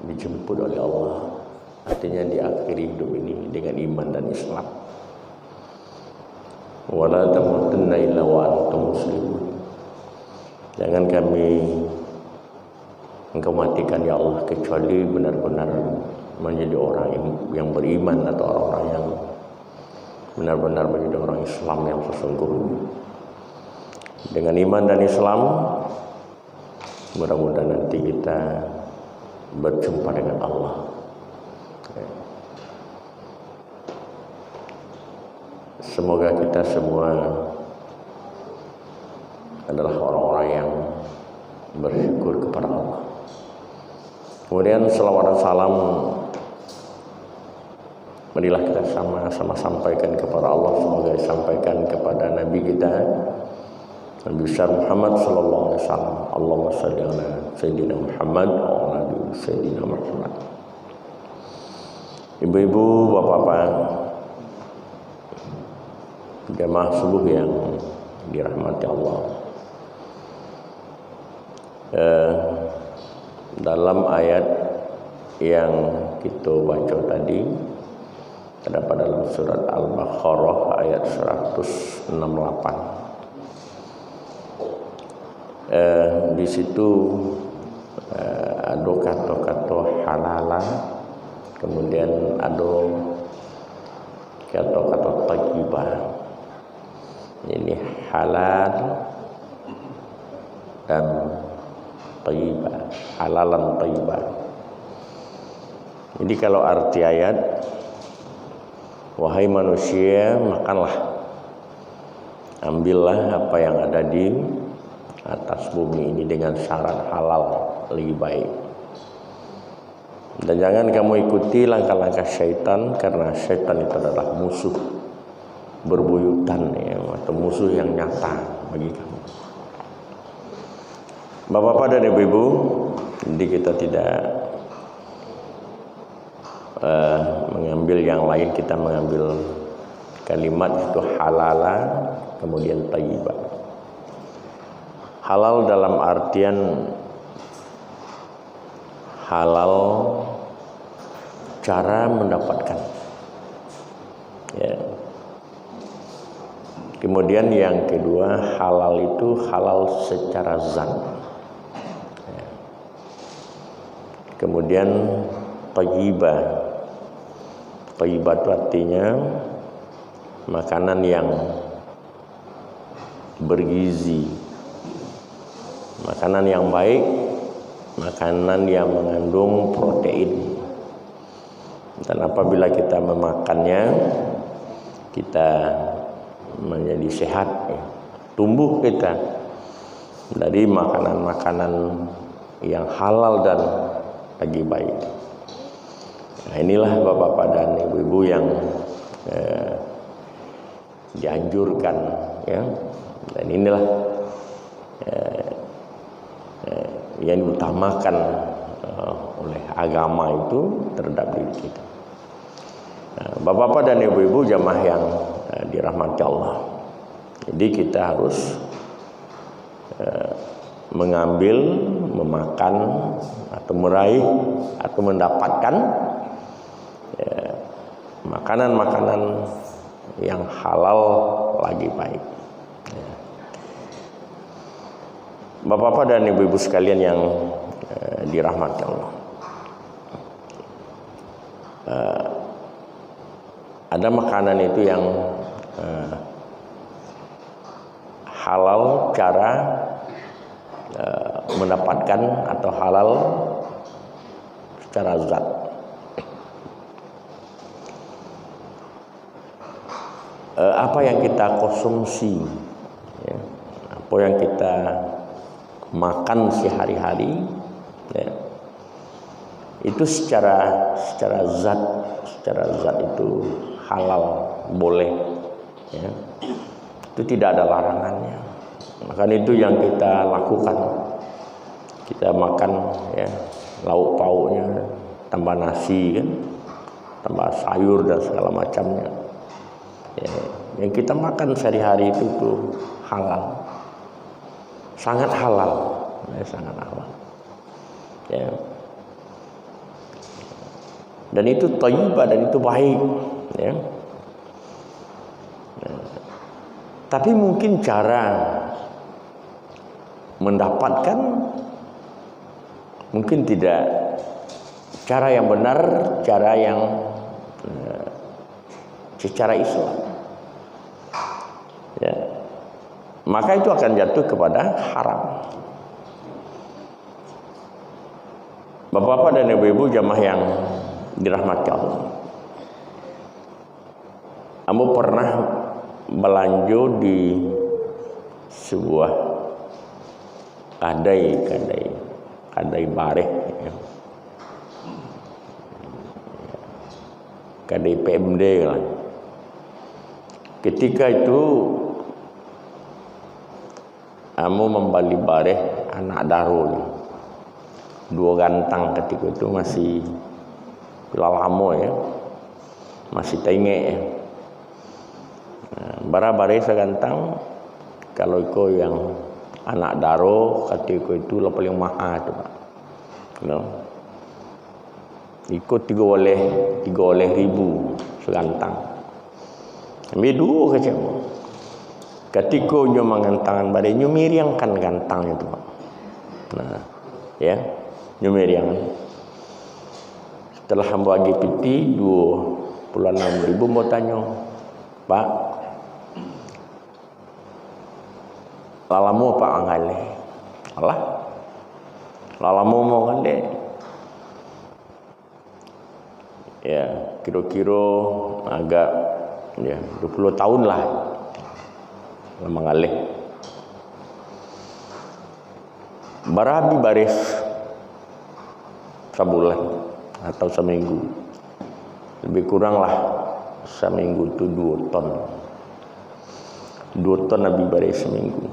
dijemput oleh Allah. Artinya diakhiri hidup ini dengan iman dan Islam. Wala tamutunna illa wa antum muslimun. Jangan Engkau matikan ya Allah kecuali benar-benar menjadi orang yang beriman atau orang-orang yang benar-benar menjadi orang Islam yang sesungguhnya. Dengan iman dan Islam, mudah-mudahan nanti kita berjumpa dengan Allah. Semoga kita semua adalah orang-orang yang bersyukur kepada Allah. Kemudian selawat dan salam marilah kita sama-sama sampaikan kepada Allah. Semoga disampaikan kepada Nabi kita Nabi besar Muhammad sallallahu alaihi wasallam. Allahumma shalli ala sayyidina Muhammad wa ala sayyidina Muhammad. Ibu-ibu, bapak-bapak, jamaah subuh yang dirahmati Allah. Dalam ayat yang kita baca tadi terdapat dalam surat Al-Baqarah ayat 168. Di situ ada kata-kata halala, kemudian ada kata-kata thayyibah. Ini halal dan thayyibah, halalan thayyibah. Jadi kalau arti ayat, wahai manusia, makanlah, ambillah apa yang ada di atas bumi ini dengan syarat halal, lebih baik. Dan jangan kamu ikuti langkah-langkah syaitan, karena syaitan itu adalah musuh berbuyutan, ya, atau musuh yang nyata bagi kamu. Bapak-bapak dan ibu-ibu, jadi kita tidak mengambil yang lain, kita mengambil kalimat itu halala, kemudian thayyibah. Halal dalam artian halal cara mendapatkan, ya. Kemudian yang kedua, halal itu halal secara zat, ya. Kemudian thayyibah, thayyibah itu artinya makanan yang bergizi, makanan yang baik, makanan yang mengandung protein. Dan apabila kita memakannya, kita menjadi sehat, ya. Tumbuh kita dari makanan-makanan yang halal dan lagi baik. Nah, inilah bapak-bapak dan ibu-ibu yang dianjurkan, ya. Dan inilah yang diutamakan oleh agama itu terhadap diri kita. Bapak-bapak dan ibu-ibu jamaah yang dirahmati Allah. Jadi kita harus mengambil, memakan atau meraih atau mendapatkan makanan-makanan yang halal lagi baik. Bapak-bapak dan ibu-ibu sekalian yang dirahmati Allah. Ada makanan itu yang halal cara mendapatkan atau halal secara zat. Apa yang kita konsumsi, ya, apa yang kita makan sehari-hari, ya, itu secara zat itu halal, boleh, ya. Itu tidak ada larangannya. Maka itu yang kita lakukan. Kita makan, ya, lauk pauknya, tambah nasi, kan, tambah sayur dan segala macamnya. Ya, yang kita makan sehari-hari itu halal, sangat halal, ya, sangat halal. Ya. dan itu thayyibah, dan itu baik, ya. Tapi mungkin cara mendapatkan mungkin tidak cara yang benar, cara yang secara Islam, ya. Maka itu akan jatuh kepada haram. Bapak-bapak dan ibu-ibu jamaah yang dirahmati Allah, Ambo pernah belanja di sebuah kedai bareh, ya. Kedai PMD lah. Ketika itu Ambo membeli bareh anak daro, 2 gantang. Ketika itu masih lama, ya, masih tengek, ya. Bara-bare segantang. Kalau iko yang anak daro ketika itu lah paling mahal tu, Pak. No. Iko 3 oleh ribu segantang. Ambil 2 kecil. Ketika nyo mangantangan badai, nyo miriangkan gantangnya tu, Pak. Nah, ya, nyo miriang. Setelah hamba bagi piti 26.000, mau tanya, Pak, lalamu apa angale? Alah, lalamu mau ngale? Ya, kira-kira agak, ya, 20 tahun lah lama ngalih. Barabi baris sebulan atau seminggu, lebih kurang lah seminggu itu 2 ton. 2 ton Nabi baris seminggu.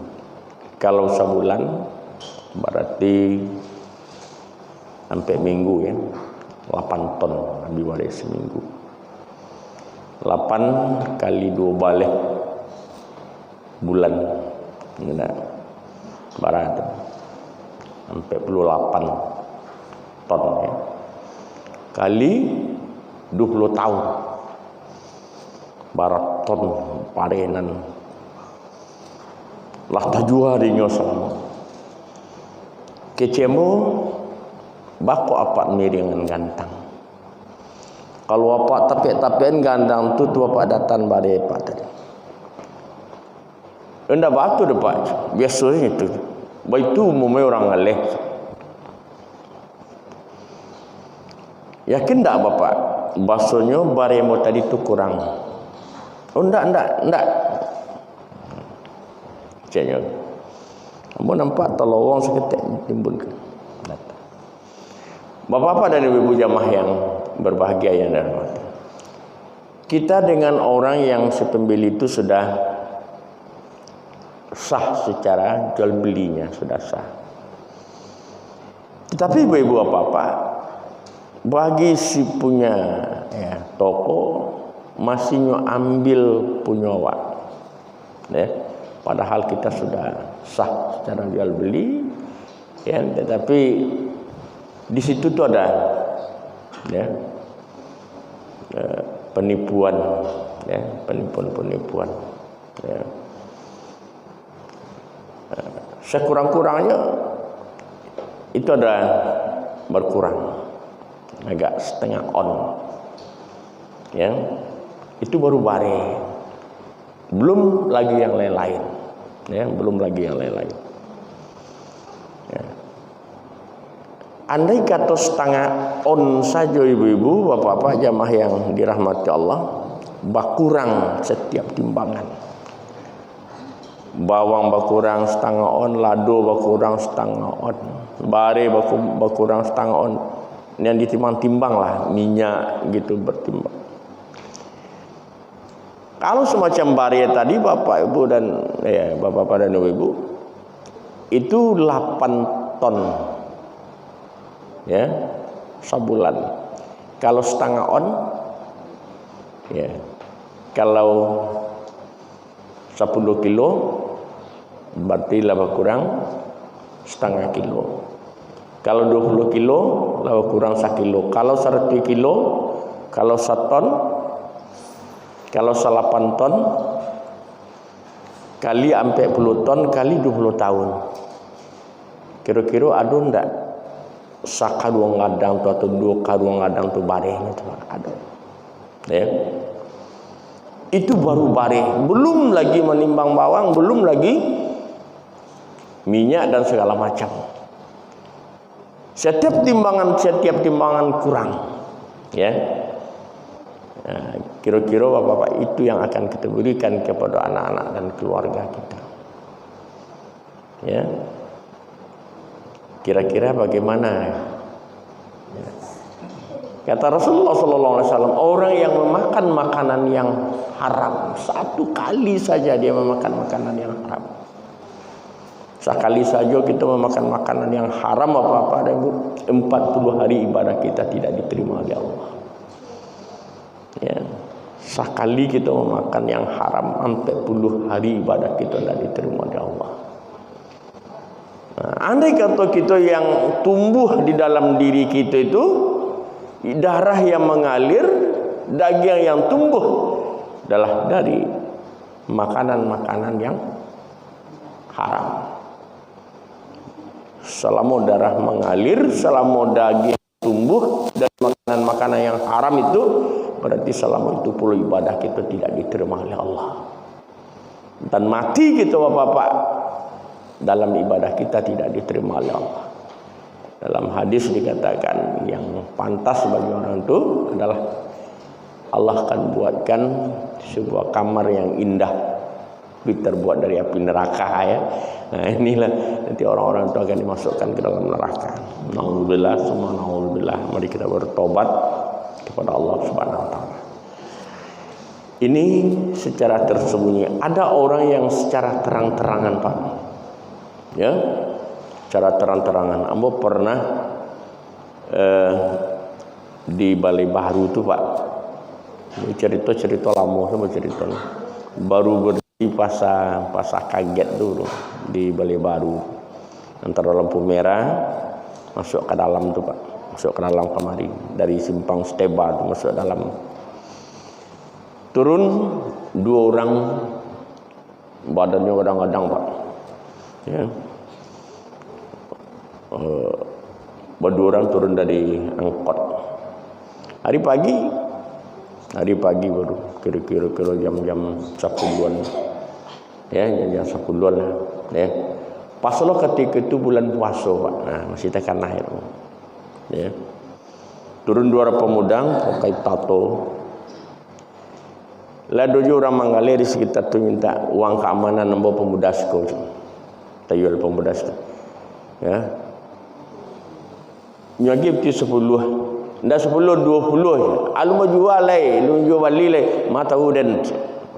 Kalau sebulan berarti sampai minggu, ya, 8 ton Nabi baris seminggu. 8 kali 2 balik bulan, enggak barat sampai 28 ton, ya. Kali 20 tahun barat ton parenan lah tajua dinyo sama kecemu bako apat miringan gantang. Kalau apat tapi-tapian gandang tu apat datang badai pak tadi. Enda batu depan biasanya itu. Baitu umumnya orang ngaleh. Yakin tak Bapak? Basonyo baremo tadi tu kurang. Oh enggak. Caknya. Kamu nampak telawang seketik timbulkan. Bapak-bapak dan ibu-ibu jamaah yang berbahagia yang dirahmati. Kita dengan orang yang sepembeli itu sudah sah secara jual belinya, sudah sah. Tetapi ibu-ibu apa-apa, bagi si punya, ya, toko masih nyo ambil punya wak, ya. Padahal kita sudah sah secara jual beli, ya. Tetapi di situ tuh ada, ya, penipuan, ya, penipuan, ya. Sekurang-kurangnya itu ada berkurang agak setengah on, ya. Itu baru bare, belum lagi yang lain-lain, ya, belum lagi yang lain-lain, ya. Andai kata setengah on saja ibu-ibu, bapak-bapak jamaah yang dirahmati Allah, berkurang setiap timbangan. Bawang berkurang setengah on, lado berkurang setengah on, bare berkurang setengah on. Yang ditimbang-timbang lah, minyak gitu bertimbang. Kalau semacam bare tadi Bapak Ibu dan, ya, Bapak-bapak dan Ibu, itu 8 ton, ya, sebulan. Kalau setengah on, ya, kalau 10 kilo berarti lebih kurang setengah kilo. Kalau 20 kilo lebih kurang 1 kilo. Kalau 100 kilo Kalau 1 ton, kalau 8 ton kali 40 ton kali 20 tahun. Kira-kira ada ndak sakaduang ngadang tu atau 2 kaduang ngadang tu barehnya tu ada. Ya. Itu baru bareh, belum lagi menimbang bawang, belum lagi minyak dan segala macam. Setiap timbangan kurang. Ya. Nah, kira-kira bapak-bapak itu yang akan kita berikan kepada anak-anak dan keluarga kita. Ya. Kira-kira bagaimana? Ya. Kata Rasulullah SAW, orang yang memakan makanan yang haram 1 kali saja dia memakan makanan yang haram. Sekali saja kita memakan makanan yang haram apa-apa, dan 40 hari ibadah kita tidak diterima oleh Allah. Ya, sekali kita memakan yang haram 40 hari ibadah kita tidak diterima oleh Allah. Nah, andai kata kita yang tumbuh di dalam diri kita itu darah yang mengalir, daging yang tumbuh adalah dari makanan-makanan yang haram. Selama darah mengalir, selama daging tumbuh dari makanan-makanan yang haram itu, berarti selama itu pula ibadah kita tidak diterima oleh Allah. Dan mati kita bapak-bapak dalam ibadah kita tidak diterima oleh Allah. Dalam hadis dikatakan yang pantas bagi orang itu adalah Allah akan buatkan sebuah kamar yang indah, terbuat dari api neraka ya. Nah inilah nanti orang-orang itu akan dimasukkan ke dalam neraka. Nauzubillah, semua nauzubillah. Mari kita bertobat kepada Allah Subhanahu wa taala. Ini secara tersembunyi. Ada orang yang secara terang-terangan, Pak. Ya. Secara terang-terangan. Ambo pernah di Balai Baru itu, Pak. Ini cerita lama sama cerita. Baru berdiri pasar kaget dulu di Balai Baru. Antara lampu merah masuk ke dalam tu, Pak. Masuk ke dalam kemari dari simpang Steba tu masuk dalam. Turun 2 orang, badannya kadang-kadang, Pak. Ya. 2 orang turun dari angkot. Hari pagi baru kira-kira jam 10-an. Ya, jam 10-an lah. Ya. Pas lo ketika itu bulan puasa, Pak. Nah, masih tekan akhir. Ya. Turun 2 orang pemudang pakai tato. Lah 7 orang manggali di sekitar tu minta uang keamanan nombor pemuda sekolah. Tayul pemuda sekolah. Ya. Nyagi peti 10. Ndak 10 20. Alu mau jual lai, lu jual beli lai, mata uden.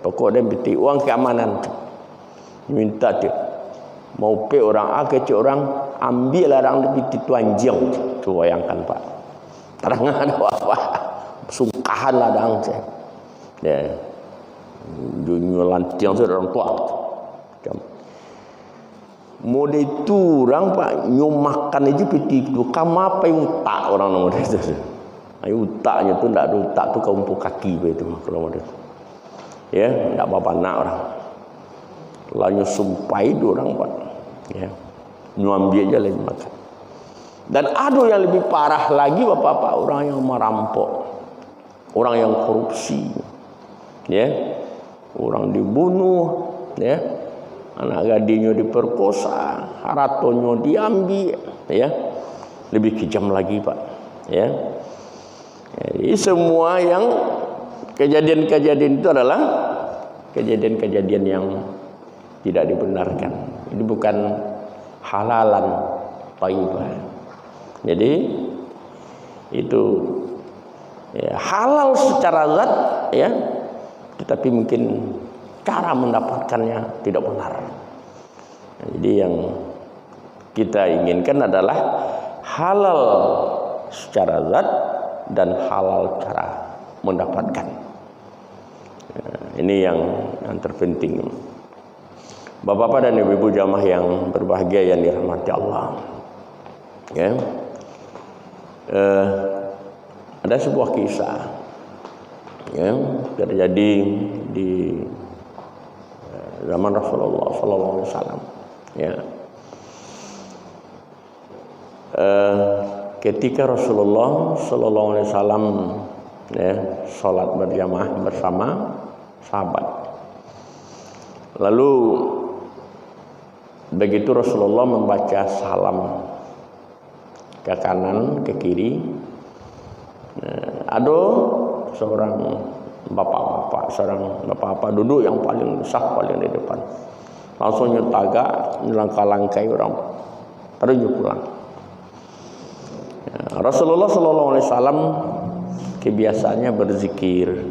Pokok dan peti uang keamanan. Minta tu. Mau pe orang ke orang ambil larang peti tu anjing. Tu bayangkan, Pak. Terang ada apa? Sungkahan ladang saya. Ya. Dunia lantiang tu orang tua. Mode itu orang, Pak, makan aja peti itu. Kamu apa yang utak orang nomor itu? Ayo utaknya tu ndak ada utak tu kau kaki begitu kalau mode. Ya, ndak apa-apa nak orang. Lalu sumpai itu orang, Pak. Ya. Ambil aja lagi makan. Dan ada yang lebih parah lagi, Bapak-bapak, orang yang merampok. Orang yang korupsi. Ya. Orang dibunuh, ya. Anak gadisnya diperkosa, haratonya diambil, ya. Lebih kejam lagi, Pak. Ya. Jadi semua yang kejadian-kejadian itu adalah kejadian-kejadian yang tidak dibenarkan. Ini bukan halalan thayyibah. Jadi itu ya, halal secara zat, ya, tetapi mungkin cara mendapatkannya tidak benar. Nah, jadi yang kita inginkan adalah halal secara zat dan halal cara mendapatkan. Nah, ini yang terpenting. Bapak-bapak dan ibu-ibu jamaah yang berbahagia yang dirahmati Allah. Ya. Ada sebuah kisah ya, terjadi di zaman Rasulullah sallallahu alaihi wasallam, ya. Ketika Rasulullah sallallahu alaihi wasallam ya salat berjamaah bersama sahabat. Lalu begitu Rasulullah membaca salam ke kanan, ke kiri, ada seorang bapak-bapak duduk yang paling sah, paling di depan. Langsung nyetagak, nyelangkah-langkai orang, terus pulang. Rasulullah sallallahu alaihi wasallam kebiasaannya berzikir,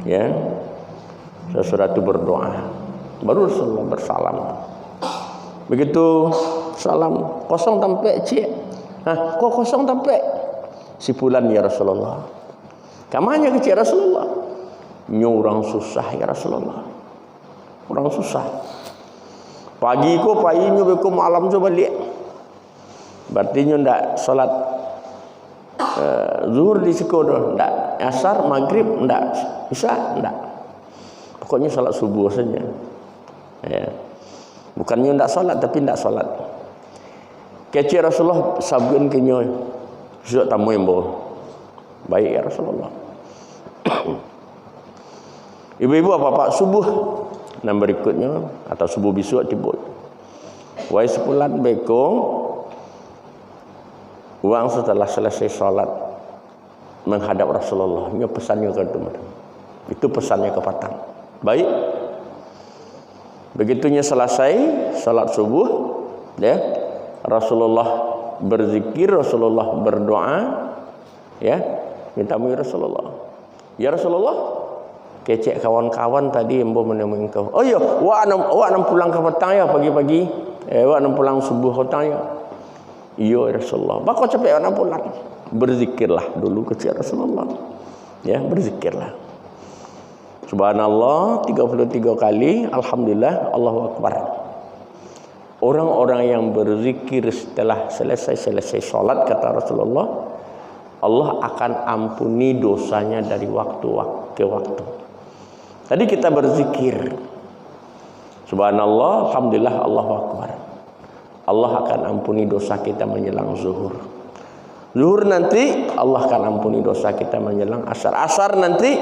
ya, sesudah itu berdoa, baru Rasulullah bersalam. Begitu salam, kosong tampek cik, kok kosong tampek? Si pulan ya Rasulullah. Kamanya kecil Rasulullah. Nyo orang susah ya Rasulullah. Orang susah. Pagi ko pagi nyo beko malam jo balik. Berarti nyo ndak salat zuhur di sekolah, ndak asar, maghrib, ndak isya, ndak. Pokoknya salat subuh saja. Ya. Bukannya ndak salat tapi ndak salat. Kecil Rasulullah sabun kenyo. Sudah tamu yang bawa. Baik ya Rasulullah. Ibu-ibu apa-apa subuh dan berikutnya atau subuh besok tibut. Wai sepulan beko uang setelah selesai salat menghadap Rasulullah. Ini pesannya ke teman. Itu pesannya ke Patang. Baik. Begitunya selesai salat subuh, ya. Rasulullah berzikir, Rasulullah berdoa, ya. Minta ya Rasulullah. Ya Rasulullah, kecek kawan-kawan tadi embo menemui engkau. Oh iya, wa enam pulang ke petang ya pagi-pagi. Wa enam pulang subuh petang ya. Iya Rasulullah. Bako capek enam pulang. Berzikirlah dulu kecek Rasulullah. Ya, berzikirlah. Subhanallah 33 kali, alhamdulillah, Allahu akbar. Orang-orang yang berzikir setelah selesai salat kata Rasulullah, Allah akan ampuni dosanya dari waktu ke waktu. Tadi kita berzikir, subhanallah, alhamdulillah, Allahu akbar. Allah akan ampuni dosa kita menjelang zuhur. Zuhur nanti Allah akan ampuni dosa kita menjelang asar. Asar nanti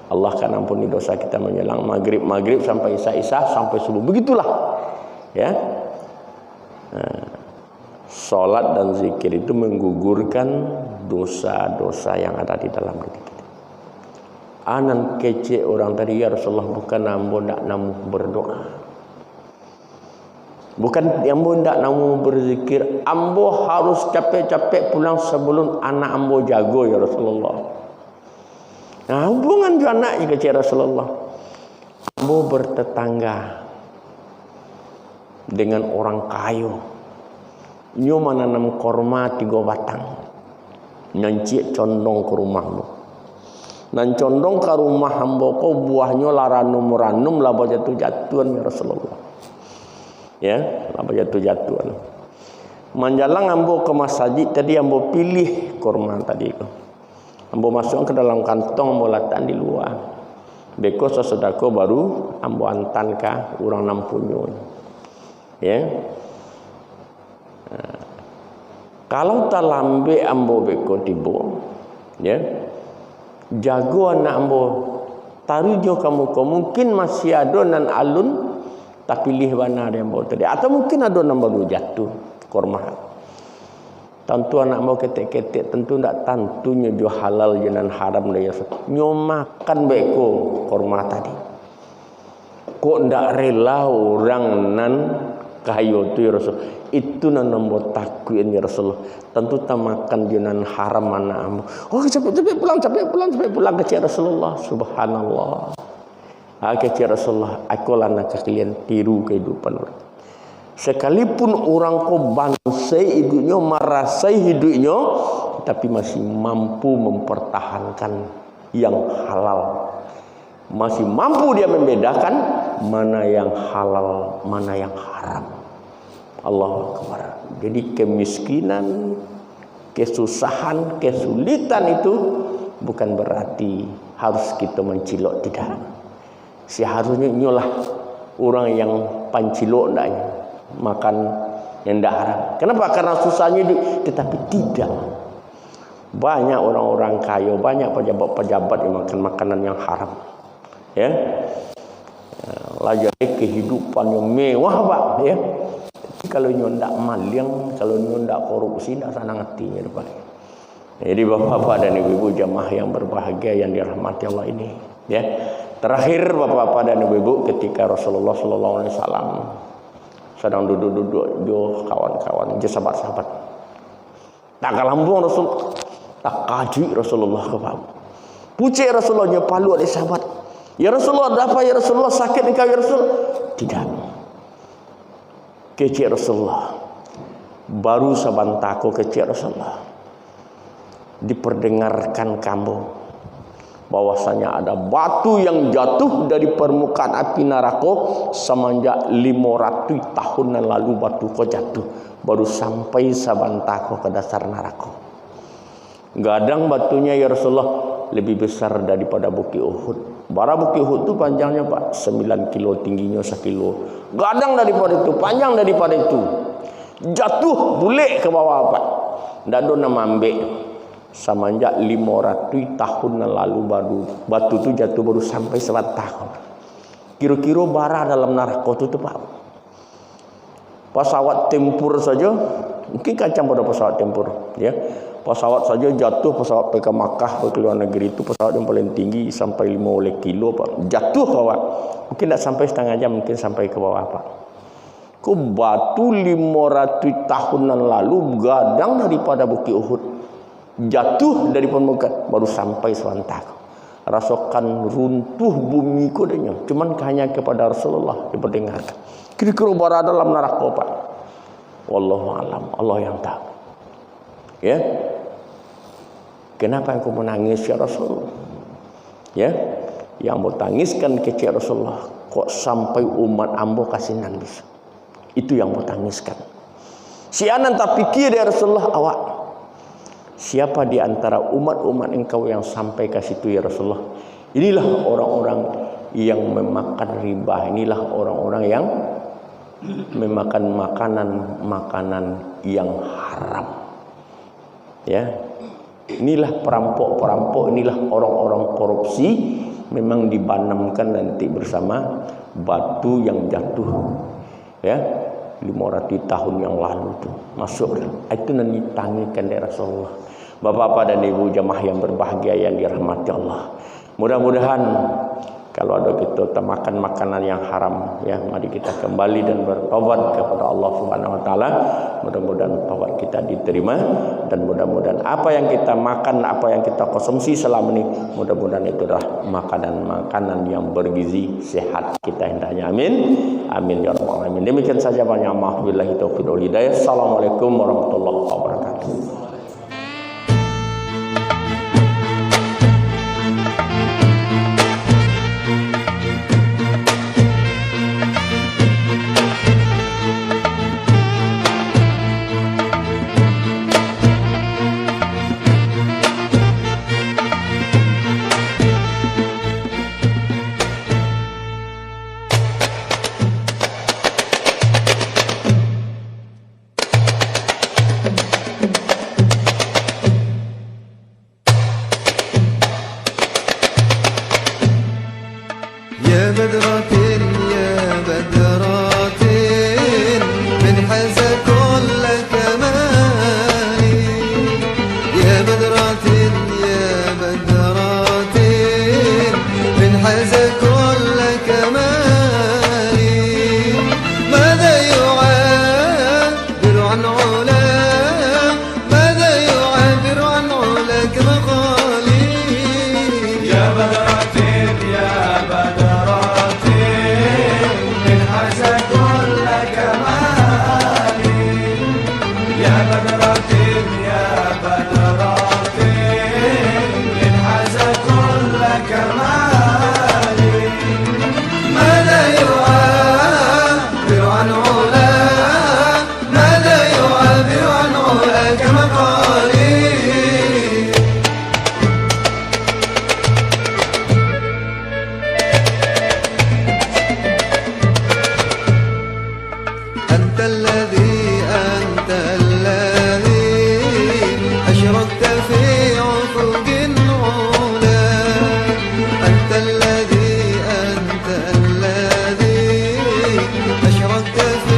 Allah akan ampuni dosa kita menjelang maghrib. Maghrib sampai isya sampai subuh. Begitulah. Ya, salat dan zikir itu menggugurkan dosa-dosa yang ada di dalam diri kita. Anan kece orang tadi ya Rasulullah, bukan ambo ndak namu berdoa, bukan ambo ndak namu berzikir, ambo harus capek-capek pulang sebelum anak ambo jago ya Rasulullah. Nah, hubungan juga anaknya kece Rasulullah, ambo bertetangga dengan orang kayu, nyo menanam korma 3 batang, nyancik condong ke rumahmu, nan condong ke rumah hamba ko buahnya laranum laba jatuh-jatuhan ya Rasulullah, ya laba jatuh-jatuhan. Menjalang ambo ke masjid tadi, ambo pilih korma tadi ko, ambo masuk ke dalam kantong, ambo letak di luar, beko sesodako baru ambo antan ka urang nampunyo. Ya, kalau tak lambe ambo beko tibo, ya, jago anak ambo tarujo kamu ko mungkin masih ada nan alun tak pilih mana ada ambo tadi, atau mungkin ada baru jatuh korma. Tentu anak ambo ketek-ketek tentu ndak tentunya jo halal jenan haram dia nyo makan beko korma tadi. Kok ndak rela orang nan kayu tu ya Rasul, itu nan nombor takuin ya Rasulullah. Tentu tak makan junan haram mana amu. Oh capek pulang ke Rasulullah. Subhanallah. Ke Rasulullah, aku lana kalian tiru kehidupan orang. Sekalipun orang ko bansai hidupnya, marasai hidupnya, tapi masih mampu mempertahankan yang halal. Masih mampu dia membedakan mana yang halal, mana yang haram. Allahu Akbar. Jadi kemiskinan, kesusahan, kesulitan itu bukan berarti harus kita mencilok, tidak. Seharusnya nyolah orang yang pancilok ndaknya makan yang tidak haram. Kenapa? Karena susahnya tetapi tidak. Banyak orang-orang kaya, banyak pejabat-pejabat yang makan makanan yang haram. Ya. Lagi kehidupan yang mewah, Pak, ya. Tapi kalau nyondak maling, kalau nyondak korupsi, tidak sana hatinya depan. Jadi bapak-bapak dan ibu-ibu jamaah yang berbahagia yang dirahmati Allah ini, ya. Terakhir bapak-bapak dan ibu-ibu, ketika Rasulullah SAW sedang duduk-duduk do kawan-kawan, sahabat-sahabat. Tak kalambung Rasul, tak kaji Rasulullah ke bawah. Pucuk Rasulullahnya palu oleh sahabat. Ya Rasulullah, ada apa ya Rasulullah? Sakit engkau ya Rasulullah? Tidak. Kecik Rasulullah. Baru sabantako kecik Rasulullah. Diperdengarkan kamu bahwasanya ada batu yang jatuh dari permukaan api neraka semenjak 500 tahun yang lalu batu kau jatuh baru sampai sabantako ke dasar neraka. Gadang batunya ya Rasulullah lebih besar daripada Bukit Uhud. Bara Bukit Uhud itu panjangnya Pak 9 kilo, tingginya 1 kilo. Gadang daripada itu, panjang daripada itu. Jatuh bulik ke bawah Pak. Ndak ada nama ambek. Semenjak 500 tahun yang lalu baru batu itu jatuh baru sampai 1 tahun. Kira-kira bara dalam neraka itu Pak. Pesawat tempur saja mungkin kacang pada pesawat tempur, ya. Pesawat saja jatuh, pesawat PK Makkah ke luar negeri itu pesawat yang paling tinggi sampai 5 kilo Pak. Jatuh Pak. Mungkin tidak sampai setengah jam, mungkin sampai ke bawah Pak. Ku batu 500 tahun yang lalu gadang daripada Bukit Uhud. Jatuh dari permukaan baru sampai sebentar. Rasakan runtuh bumi kodenya. Cuman hanya kepada Rasulullah diperdengarkan. Kira-kira berada dalam neraka Pak. Wallahu alam, Allah yang tahu. Ya. Kenapa engkau menangis ya Rasul? Ya. Yang mau tangiskan kecil Rasulullah, kok sampai umat ambo kasinan bisa. Itu yang mau tangiskan. Si anan tak pikir ya Rasulullah awak. Siapa di antara umat-umat engkau yang sampai ke situ ya Rasulullah? Inilah orang-orang yang memakan riba. Inilah orang-orang yang memakan makanan-makanan yang haram. Ya. Inilah perampok-perampok, inilah orang-orang korupsi, memang dibanamkan nanti bersama batu yang jatuh. Ya. 500 tahun yang lalu itu masuk itu nanti tangikan dari Rasulullah. Bapak-bapak dan ibu jamaah yang berbahagia yang dirahmati Allah, mudah-mudahan kalau ada kita makan makanan yang haram, ya mari kita kembali dan bertobat kepada Allah Subhanahu wa taala. Mudah-mudahan taubat kita diterima dan mudah-mudahan apa yang kita makan, apa yang kita konsumsi selama ini, mudah-mudahan itu adalah makanan-makanan yang bergizi, sehat kita hendaknya. Amin. Amin ya rabbal alamin. Demikian saja, banyak maaf billahi taufiq wal hidayah. Assalamualaikum warahmatullahi wabarakatuh. أنت الذي أشرقت في أفق العلا. أنت الذي أشرقت في